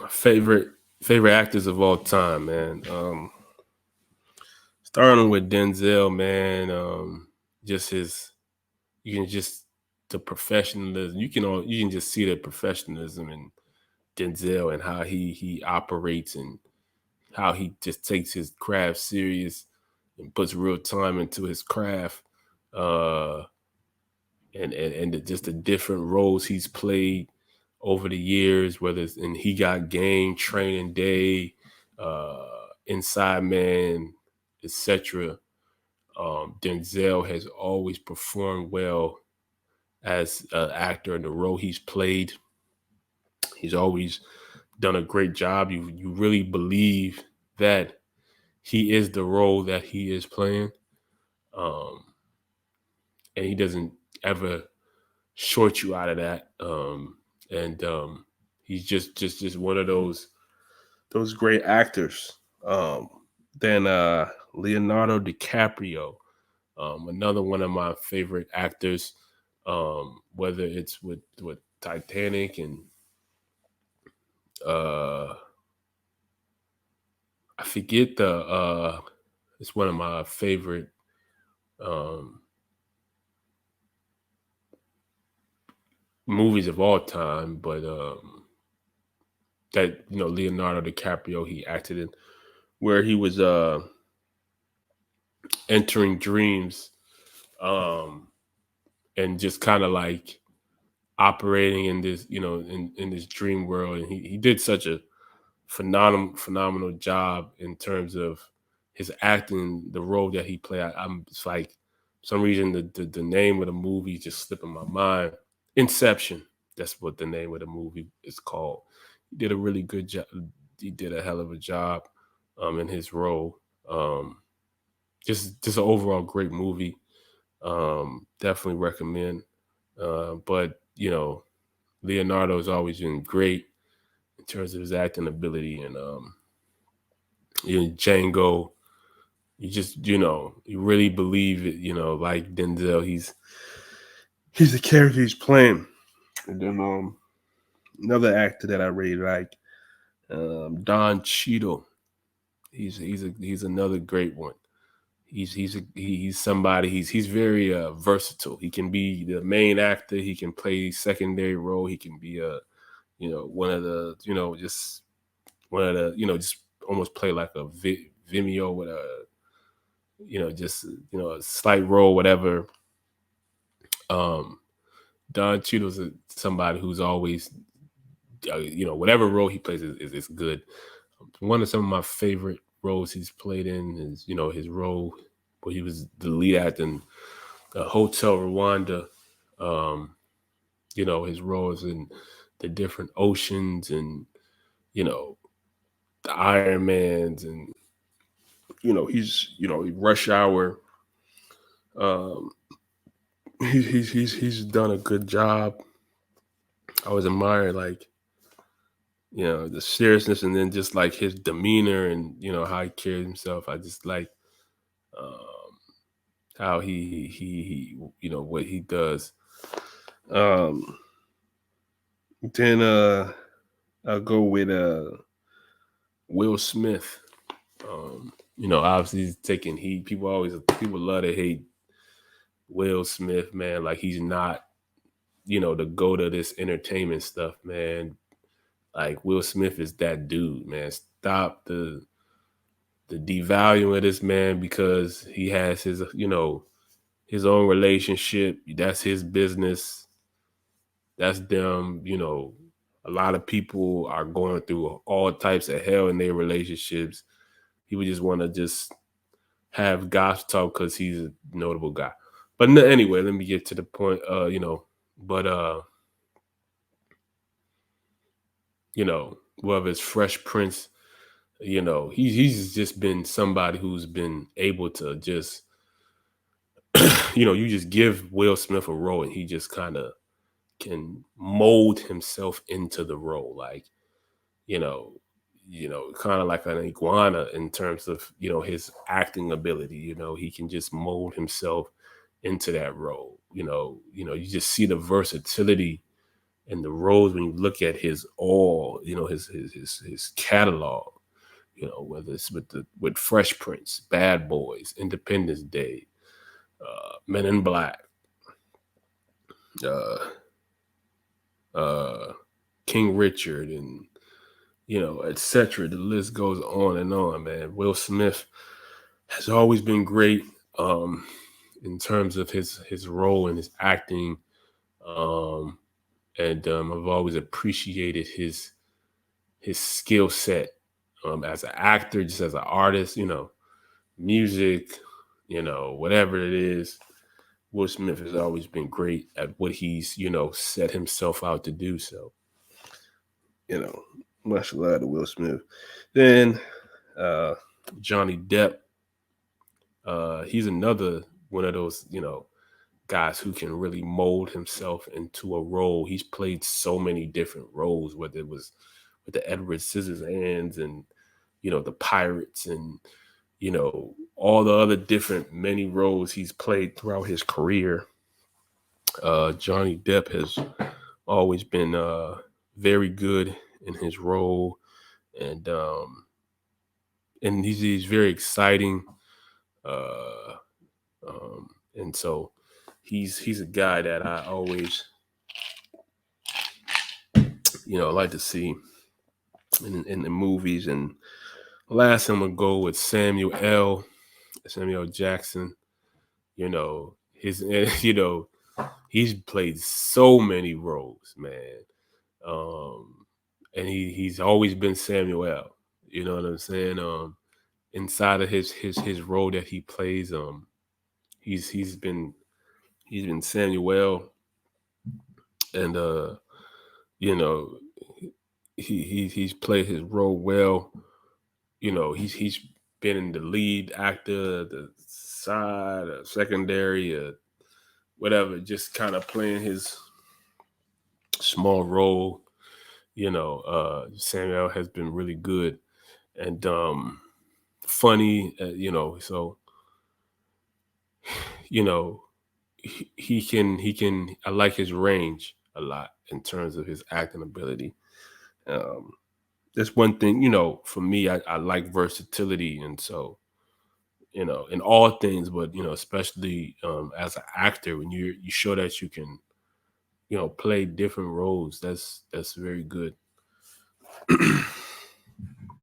Favorite favorite actors of all time, man. Starting with Denzel, man. Just his, you can just the professionalism. You can just see the professionalism in Denzel and how he operates and how he just takes his craft serious and puts real time into his craft. Uh, just the different roles he's played over the years, whether it's in He Got Game, Training Day, uh, Inside Man, etc. Denzel has always performed well as an actor in the role he's played. He's always done a great job. You really believe that he is the role that he is playing, um, and he doesn't ever short you out of that. And he's just one of those great actors. Um, then Leonardo DiCaprio, another one of my favorite actors. Whether it's with Titanic and uh, I forget it's one of my favorite um, movies of all time, but that Leonardo DiCaprio he acted in where he was entering dreams, um, and just kind of like operating in this in this dream world, and he did such a phenomenal job in terms of his acting, the role that he played. I'm it's like for some reason the name of the movie just slipping my mind. Inception. That's what the name of the movie is called. He did a really good job. He did a hell of a job in his role. Um, just an overall great movie. Definitely recommend. But Leonardo's always been great in terms of his acting ability, and Django. You just you really believe it. Like Denzel, he's the character he's playing. And then another actor that I really like, Don Cheadle. He's another great one. He's somebody. He's very versatile. He can be the main actor. He can play secondary role. He can be one of the just one of the just almost play like a Vimeo with a just a slight role, whatever. Um, Don Cheadle's somebody who's always whatever role he plays is good. One of some of my favorite roles he's played in is his role where he was the lead actor in Hotel Rwanda. Um, his roles in the different oceans and you know the Iron Mans and he's Rush Hour. Um, he's done a good job. I was admired like the seriousness and then just like his demeanor and how he carries himself. I just like um, how he what he does. Um, then I'll go with Will Smith. Obviously he's taking heat. People love to hate Will Smith, man. Like he's not, the go to this entertainment stuff, man. Like Will Smith is that dude, man. Stop the devaluing of this man because he has his own relationship. That's his business. That's them. A lot of people are going through all types of hell in their relationships. He would just want to just have gossip talk because he's a notable guy. But no, anyway, let me get to the point. But whether it's Fresh Prince, he's just been somebody who's been able to just you just give Will Smith a role and he just kind of can mold himself into the role, like you know, kind of like an iguana in terms of his acting ability. He can just mold himself into that role. You just see the versatility and the roles when you look at his all, his catalog, whether it's with Fresh Prince, Bad Boys, Independence Day, Men in Black, uh, uh, King Richard, and etc. The list goes on and on, man. Will Smith has always been great in terms of his role and his acting, um, and I've always appreciated his skill set as an actor, just as an artist. Music, whatever it is. Will Smith has always been great at what he's set himself out to do. So you know, much love to Will Smith. Then uh, Johnny Depp. He's another one of those, guys who can really mold himself into a role. He's played so many different roles, whether it was with the Edward Scissorhands and, the Pirates and, all the other different many roles he's played throughout his career. Johnny Depp has always been very good in his role, and he's very exciting. Uh, and so he's a guy that I always like to see in the movies. And last I'm gonna go with Samuel Jackson. His he's played so many roles, man. And he's always been Samuel. You know what I'm saying? Inside of his role that he plays, he's been Samuel, and you know he's played his role well. He's been in the lead actor, the side, secondary, whatever, just kind of playing his small role. Samuel has been really good and funny. So you know he can. I like his range a lot in terms of his acting ability. Um, that's one thing. For me, I like versatility, and so in all things, but especially as an actor, when you show that you can play different roles, that's very good.